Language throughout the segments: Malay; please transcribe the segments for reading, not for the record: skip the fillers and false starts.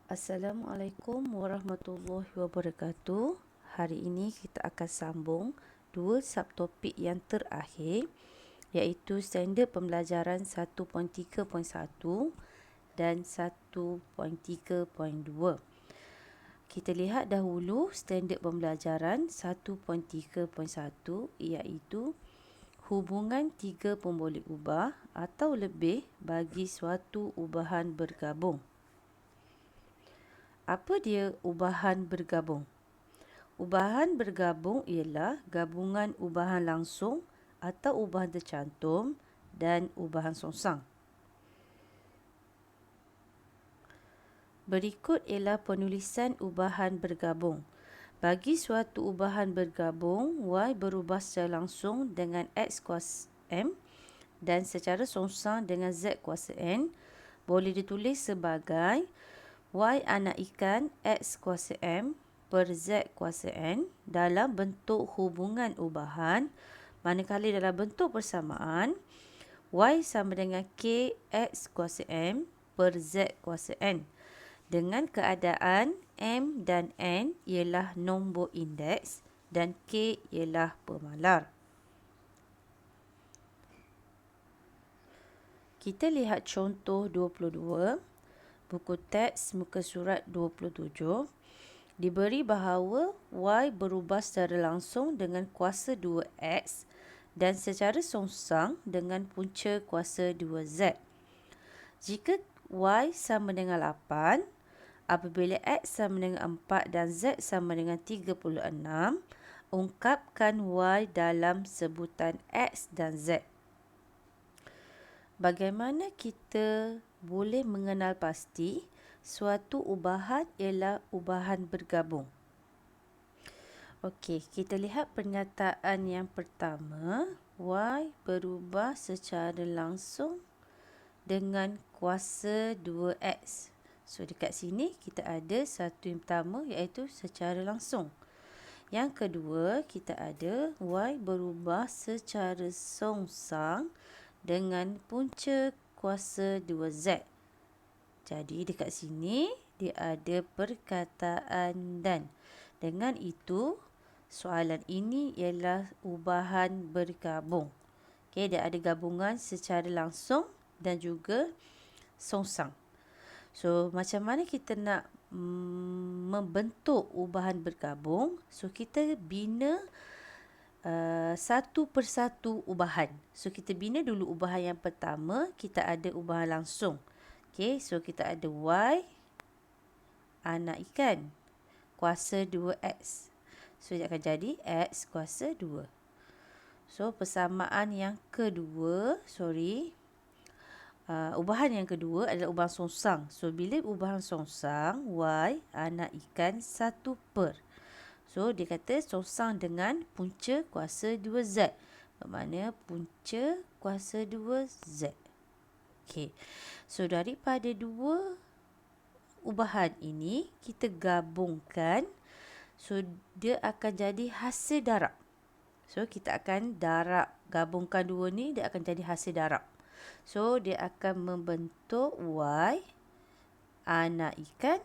Assalamualaikum warahmatullahi wabarakatuh. Hari ini kita akan sambung dua subtopik yang terakhir, iaitu standard pembelajaran 1.3.1 dan 1.3.2. Kita lihat dahulu standard pembelajaran 1.3.1, iaitu hubungan tiga pemboleh ubah atau lebih bagi suatu ubahan bergabung. Apa dia ubahan bergabung? Ubahan bergabung ialah gabungan ubahan langsung atau ubahan tercantum dan ubahan songsang. Berikut ialah penulisan ubahan bergabung. Bagi suatu ubahan bergabung, Y berubah secara langsung dengan X kuasa M dan secara songsang dengan Z kuasa N, boleh ditulis sebagai Y anak ikan X kuasa M per Z kuasa N dalam bentuk hubungan ubahan, manakala dalam bentuk persamaan, Y sama dengan K X kuasa M per Z kuasa N dengan keadaan M dan N ialah nombor indeks dan K ialah pemalar. Kita lihat contoh 22, buku teks muka surat 27. Diberi bahawa Y berubah secara langsung dengan kuasa 2X dan secara songsang dengan punca kuasa 2Z. Jika Y sama dengan 8, apabila X sama dengan 4 dan Z sama dengan 36, ungkapkan Y dalam sebutan X dan Z. Bagaimana kita boleh mengenal pasti suatu ubahan ialah ubahan bergabung? Okey, kita lihat pernyataan yang pertama. Y berubah secara langsung dengan kuasa 2X. So, dekat sini kita ada satu yang pertama iaitu secara langsung. Yang kedua, kita ada Y berubah secara songsang dengan punca kuasa 2Z. Jadi dekat sini dia ada perkataan dan. Dengan itu, soalan ini ialah ubahan bergabung. Okey, dia ada gabungan secara langsung dan juga songsang. So, macam mana kita nak membentuk ubahan bergabung? So, kita bina satu persatu ubahan. So, kita bina dulu ubahan yang pertama. Kita ada ubahan langsung. Okay, so kita ada Y anak ikan kuasa 2X. So, dia akan jadi X kuasa 2. So, persamaan yang kedua, ubahan yang kedua adalah ubahan songsang. So, bila ubahan songsang, Y anak ikan 1 per. So, dia kata songsang dengan punca kuasa 2Z. Bermakna punca kuasa 2Z. Okey. So, daripada dua ubahan ini, kita gabungkan. So, dia akan jadi hasil darab. So, kita akan darab. Gabungkan dua ni, dia akan jadi hasil darab. So, dia akan membentuk Y anak ikan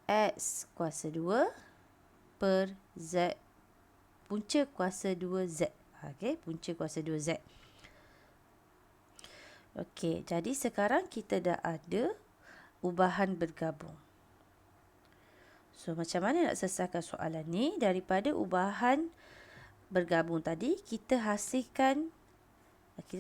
X kuasa 2 per Z punca kuasa 2Z. Okey, punca kuasa 2Z. Okey, jadi sekarang kita dah ada ubahan bergabung. So, macam mana nak selesaikan soalan ni? Daripada ubahan bergabung tadi, kita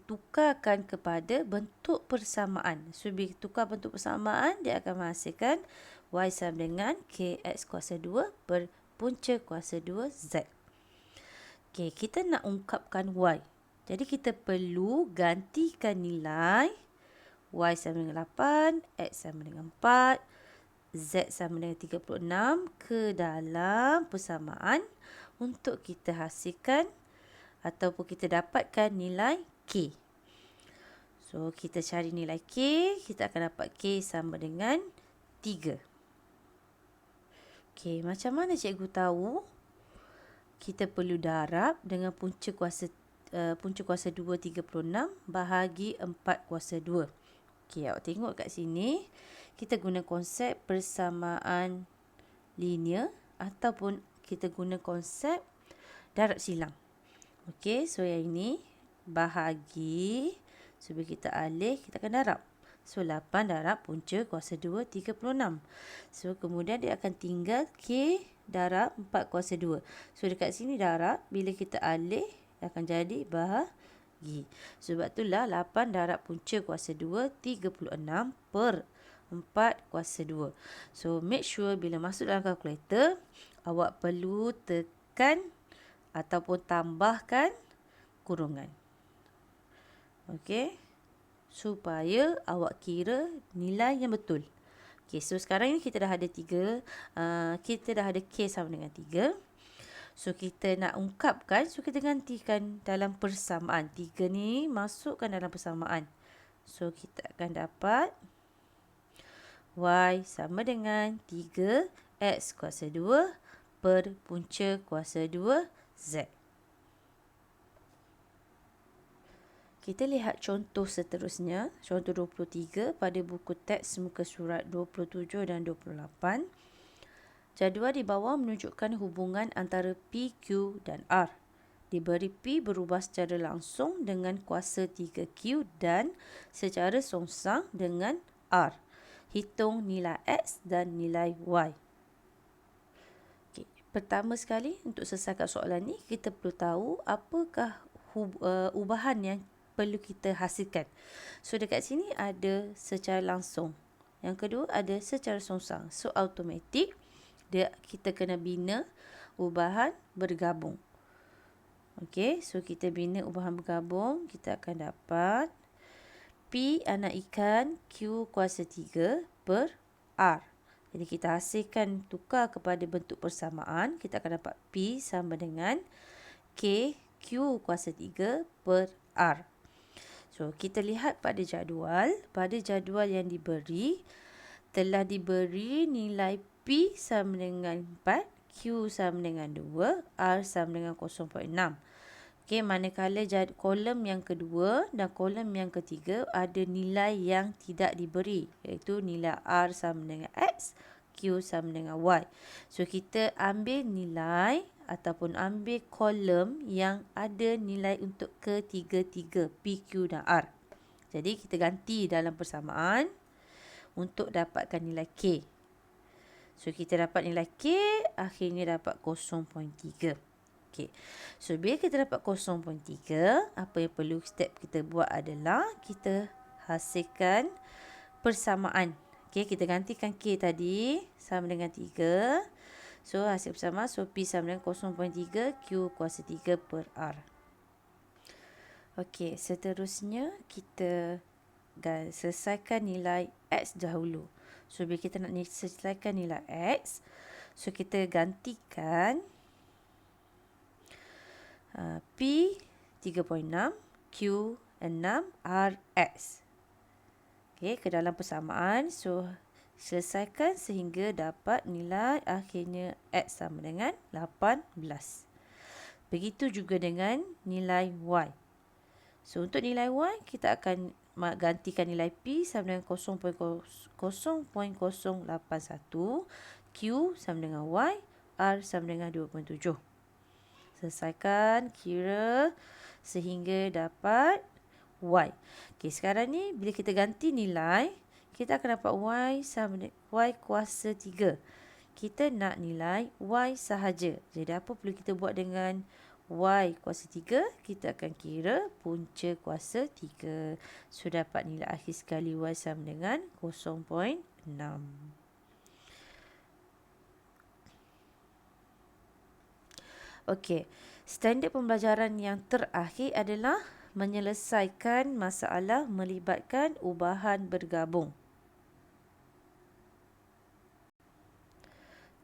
tukarkan kepada bentuk persamaan. So, bila tukar bentuk persamaan, dia akan menghasilkan Y sama dengan KX kuasa 2 per punca kuasa 2Z. Okey, kita nak ungkapkan Y. Jadi, kita perlu gantikan nilai Y sama dengan 8, X sama dengan 4, Z sama dengan 36 ke dalam persamaan untuk kita hasilkan ataupun kita dapatkan nilai K. So, kita cari nilai K, kita akan dapat K sama dengan 3. Okey, macam mana cikgu tahu? Kita perlu darab dengan punca kuasa 2 36 bahagi 4 kuasa 2. Okey, awak tengok kat sini. kita guna konsep persamaan linear ataupun kita guna konsep darab silang. Okey, so yang ini bahagi. So, bila kita alih, kita akan darab. So, 8 darab punca kuasa 2, 36. So, kemudian dia akan tinggal K darab 4 kuasa 2. So, dekat sini darab. Bila kita alih, akan jadi bahagi. Sebab itulah 8 darab punca kuasa 2, 36 per 4 kuasa 2. So, make sure bila masuk dalam kalkulator, awak perlu tekan ataupun tambahkan kurungan. Okey. Supaya awak kira nilai yang betul. Okey, so sekarang ni kita dah ada 3. Kita dah ada K sama dengan 3. So, kita nak ungkapkan. So, kita gantikan dalam persamaan. 3 ni masukkan dalam persamaan. So, kita akan dapat Y sama dengan 3X kuasa 2 per punca kuasa 2 Z. Kita lihat contoh seterusnya, contoh 23 pada buku teks muka surat 27 dan 28. Jadual di bawah menunjukkan hubungan antara P, Q dan R. Diberi P berubah secara langsung dengan kuasa 3Q dan secara songsang dengan R. Hitung nilai X dan nilai Y. Pertama sekali, untuk selesaikan soalan ni, kita perlu tahu apakah ubahan yang perlu kita hasilkan. So, dekat sini ada secara langsung. Yang kedua, ada secara songsang. So, automatik, kita kena bina ubahan bergabung. Okey, so kita bina ubahan bergabung. Kita akan dapat P anak ikan Q kuasa 3 per R. Jadi, kita hasilkan tukar kepada bentuk persamaan. Kita akan dapat P sama dengan K Q kuasa 3 per R. So, kita lihat pada jadual. Pada jadual yang diberi, telah diberi nilai P sama dengan 4, Q sama dengan 2, R sama dengan 0.6. Okey, manakala kolom yang kedua dan kolom yang ketiga ada nilai yang tidak diberi, iaitu nilai R sama dengan X, Q sama dengan Y. So, kita ambil nilai ataupun ambil kolom yang ada nilai untuk ketiga-tiga P, Q dan R. Jadi, kita ganti dalam persamaan untuk dapatkan nilai K. So, kita dapat nilai K, akhirnya dapat 0.3. Okay. So, bila kita dapat 0.3, apa yang perlu step kita buat adalah kita hasilkan persamaan. Okay, kita gantikan K tadi sama dengan 3. So, hasil persamaan. So, P sama dengan 0.3, Q kuasa 3 per R. Okay, seterusnya kita selesaikan nilai X dahulu. So, bila kita nak selesaikan nilai X, so kita gantikan P 3.6, Q 6, R X. Okay, ke dalam persamaan. So, selesaikan sehingga dapat nilai akhirnya X sama dengan 18. Begitu juga dengan nilai Y. So, untuk nilai Y, kita akan gantikan nilai P sama dengan 0.081, Q sama dengan Y, R sama dengan 2.7. Selesaikan, kira sehingga dapat Y. Okey, sekarang ni bila kita ganti nilai, kita akan dapat Y sama dengan Y kuasa 3. Kita nak nilai Y sahaja. Jadi, apa perlu kita buat dengan Y kuasa 3? Kita akan kira punca kuasa 3. So, dapat nilai akhir sekali Y sama dengan 0.6. Okey, standard pembelajaran yang terakhir adalah menyelesaikan masalah melibatkan ubahan bergabung.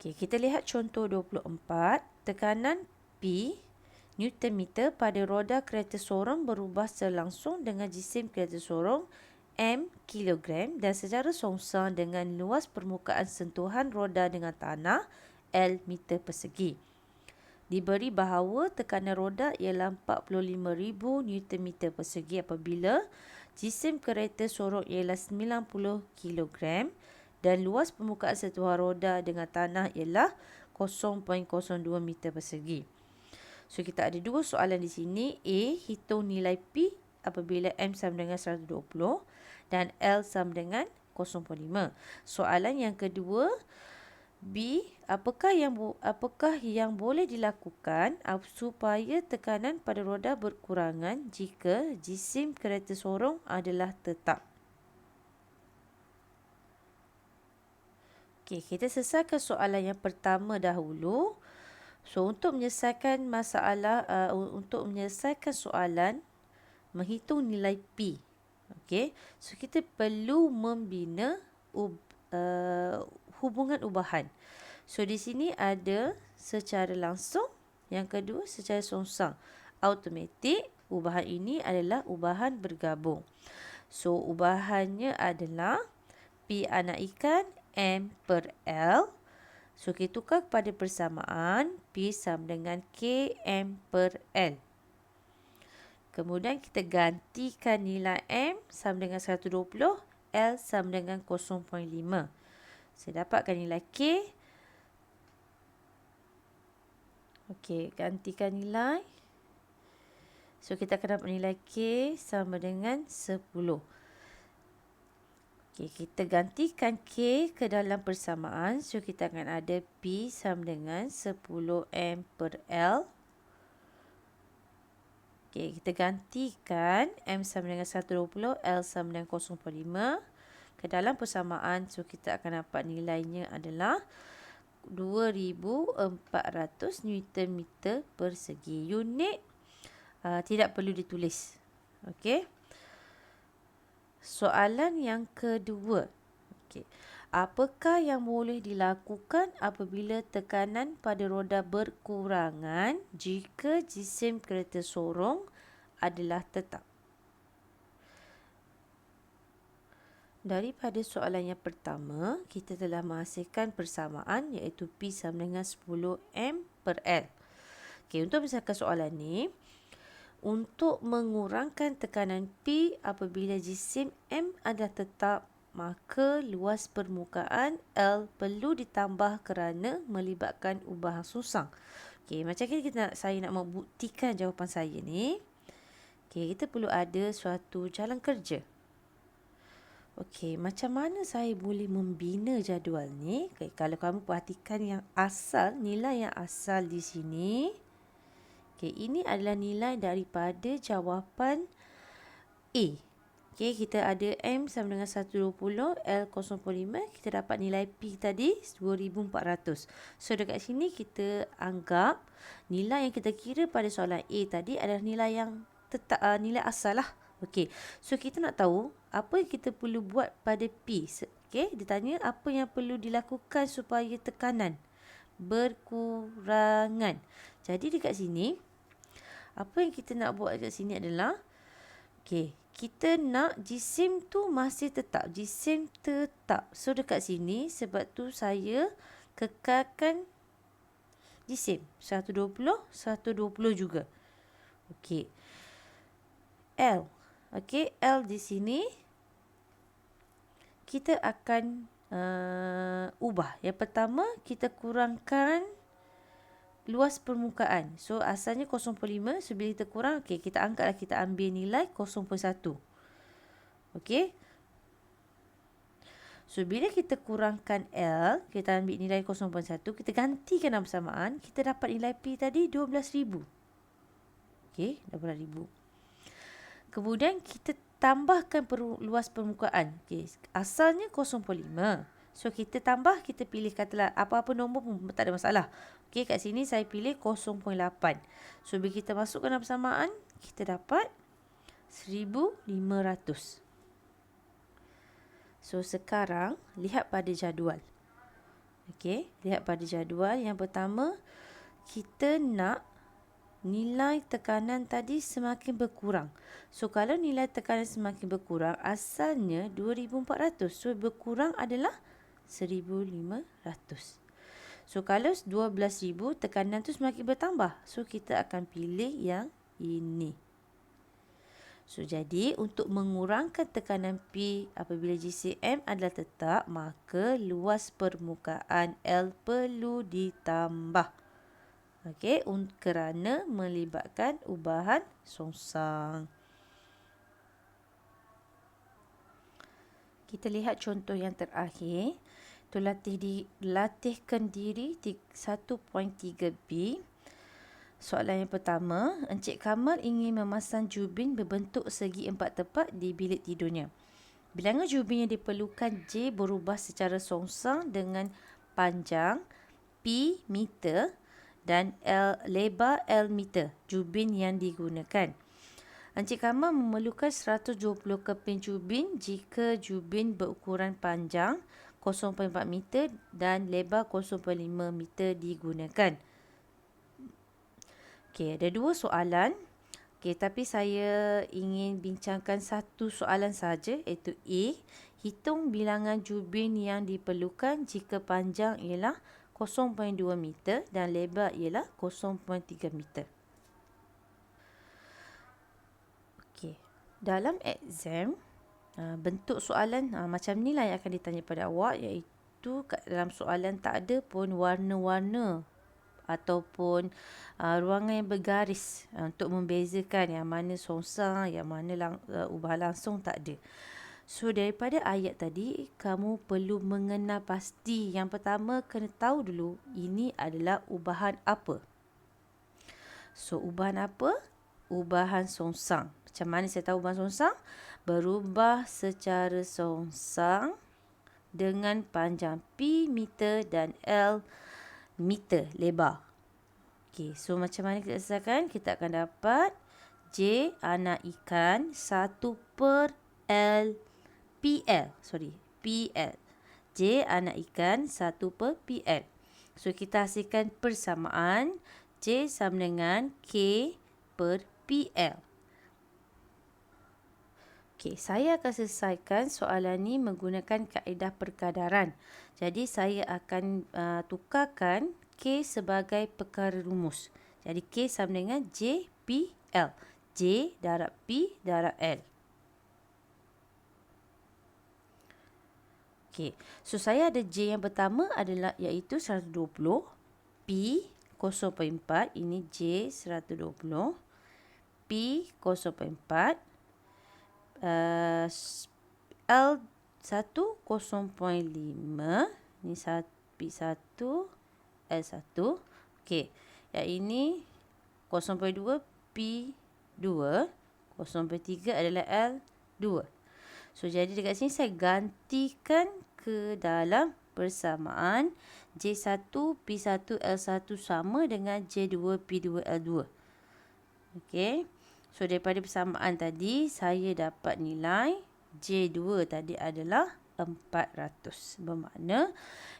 Okey, kita lihat contoh 24. Tekanan P Newton meter pada roda kereta sorong berubah selangsung dengan jisim kereta sorong M kilogram dan secara songsang dengan luas permukaan sentuhan roda dengan tanah L meter persegi. Diberi bahawa tekanan roda ialah 45,000 Newton meter persegi apabila jisim kereta sorong ialah 90 kilogram dan luas permukaan setuar roda dengan tanah ialah 0.02 meter persegi. So, kita ada dua soalan di sini. A, hitung nilai P apabila M sama dengan 120 dan L sama dengan 0.5. Soalan yang kedua, B, apakah yang boleh dilakukan supaya tekanan pada roda berkurangan jika jisim kereta sorong adalah tetap? Okey, kita selesaikan soalan yang pertama dahulu. So, untuk menyelesaikan soalan, menghitung nilai P. Okey, so kita perlu membina hubungan ubahan. So, di sini ada secara langsung, yang kedua secara songsang. Automatik, ubahan ini adalah ubahan bergabung. So, ubahannya adalah P anak ikan M per L. So, kita tukar kepada persamaan P sama dengan K M per L. Kemudian kita gantikan nilai M sama dengan 120, L sama dengan 0.5. Saya dapatkan nilai K. Okey, gantikan nilai. So, kita akan dapat nilai K sama dengan 10. Okey, kita gantikan K ke dalam persamaan. So, kita akan ada P sama dengan 10 M per L. Okey, kita gantikan M sama dengan 120, L sama dengan 0.5 ke dalam persamaan. So, kita akan dapat nilainya adalah 2400 Newton meter persegi. Unit tidak perlu ditulis. Okey. Soalan yang kedua. Okey. Apakah yang boleh dilakukan apabila tekanan pada roda berkurangan jika jisim kereta sorong adalah tetap? Daripada soalan yang pertama, kita telah menghasilkan persamaan iaitu P sama dengan 10 M per L. Okey, untuk menyelesaikan soalan ni, untuk mengurangkan tekanan P apabila jisim M adalah tetap, maka luas permukaan L perlu ditambah kerana melibatkan ubahan songsang. Okey, macam ni saya nak membuktikan jawapan saya ni. Okey, kita perlu ada suatu jalan kerja. Okey, macam mana saya boleh membina jadual ni? Okay, kalau kamu perhatikan yang asal, nilai yang asal di sini. Okey, ini adalah nilai daripada jawapan A. Okey, kita ada M sama dengan 120, L 0.5. Kita dapat nilai P tadi 2400. So, dekat sini kita anggap nilai yang kita kira pada soalan A tadi adalah nilai yang tetap, nilai asal lah. Okey, so kita nak tahu apa yang kita perlu buat pada P. Okey, dia tanya apa yang perlu dilakukan supaya tekanan berkurangan. Jadi dekat sini, apa yang kita nak buat dekat sini adalah, okey, kita nak jisim tu masih tetap. Jisim tetap. So, dekat sini, sebab tu saya kekalkan jisim. 120 juga. Okey. L. Okey, L di sini, kita akan ubah. Yang pertama, kita kurangkan luas permukaan. So, asalnya 0.5. So, bila kita kurang, okay, kita angkatlah, kita ambil nilai 0.1. Okey. So, bila kita kurangkan L, kita ambil nilai 0.1, kita gantikan dalam persamaan, kita dapat nilai P tadi 12,000. Okey, 12,000. Kemudian, kita tambahkan luas permukaan. Okey, asalnya 0.5. So, kita tambah, kita pilih katalah apa-apa nombor pun tak ada masalah. Okey, kat sini saya pilih 0.8. So, bila kita masukkan dalam persamaan, kita dapat 1,500. So, sekarang lihat pada jadual. Okey, lihat pada jadual. Yang pertama, kita nak nilai tekanan tadi semakin berkurang. So, kalau nilai tekanan semakin berkurang, asalnya 2,400. So, berkurang adalah 1,500. So, kalau 12,000, tekanan tu semakin bertambah. So, kita akan pilih yang ini. So, jadi untuk mengurangkan tekanan P apabila GCM adalah tetap, maka luas permukaan L perlu ditambah. Okey, kerana melibatkan ubahan songsang. Kita lihat contoh yang terakhir. Itu latihkan diri 1.3b. Soalan yang pertama, Encik Kamal ingin memasang jubin berbentuk segi 4 tepat di bilik tidurnya. Bilangan jubin yang diperlukan J berubah secara songsang dengan panjang P meter dan lebar L meter jubin yang digunakan. Encik Kamal memerlukan 120 keping jubin jika jubin berukuran panjang 0.4 meter dan lebar 0.5 meter digunakan. Okey, ada dua soalan. Okey, tapi saya ingin bincangkan satu soalan saja, iaitu A. Hitung bilangan jubin yang diperlukan jika panjang ialah 0.2 meter dan lebar ialah 0.3 meter. Okey, dalam exam, bentuk soalan macam ni lah yang akan ditanya pada awak, iaitu dalam soalan tak ada pun warna-warna ataupun ruangan yang bergaris untuk membezakan yang mana songsang, yang mana ubah langsung, tak ada. So, daripada ayat tadi, kamu perlu mengenal pasti. Yang pertama, kena tahu dulu ini adalah ubahan apa. So, ubahan apa? Ubahan songsang. Macam mana saya tahu ubahan songsang? Berubah secara songsang dengan panjang P meter dan L meter lebar. Okey, so macam mana kita selesaikan? Kita akan dapat J anak ikan 1 per L PL. PL. J anak ikan 1 per PL. So, kita hasilkan persamaan J sama dengan K per PL. Okey, saya akan selesaikan soalan ni menggunakan kaedah perkadaran. Jadi, saya akan tukarkan K sebagai perkara rumus. Jadi, K sama dengan J P L. J darab P darab L. Okey, so saya ada J yang pertama adalah iaitu 120. P 0.4, ini J 120. P 0.4. L 1 0.5, ni P1 L1. Okey, yang ini 0.2 P2, 0.3 adalah L2. So, jadi dekat sini saya gantikan ke dalam persamaan J1 P1 L1 sama dengan J2 P2 L2. Okey. So, daripada persamaan tadi, saya dapat nilai J2 tadi adalah 400. Bermakna,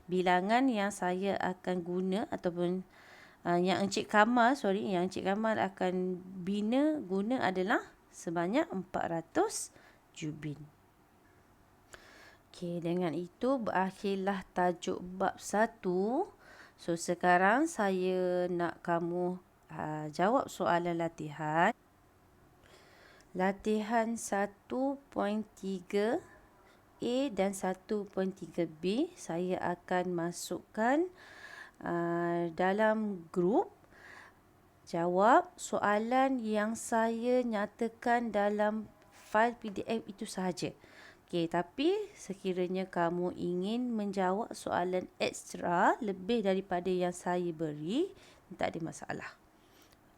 bilangan yang saya akan guna ataupun yang Encik Kamal akan guna adalah sebanyak 400 jubin. Okey, dengan itu berakhirlah tajuk bab 1. So, sekarang saya nak kamu jawab soalan latihan. Latihan 1.3A dan 1.3B saya akan masukkan dalam grup. Jawab soalan yang saya nyatakan dalam fail PDF itu sahaja. Okey, tapi sekiranya kamu ingin menjawab soalan ekstra lebih daripada yang saya beri, tak ada masalah.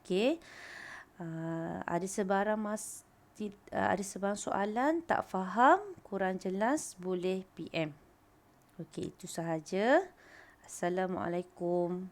Okey. Ada sebarang soalan tak faham, kurang jelas, boleh PM. Okey, itu sahaja. Assalamualaikum.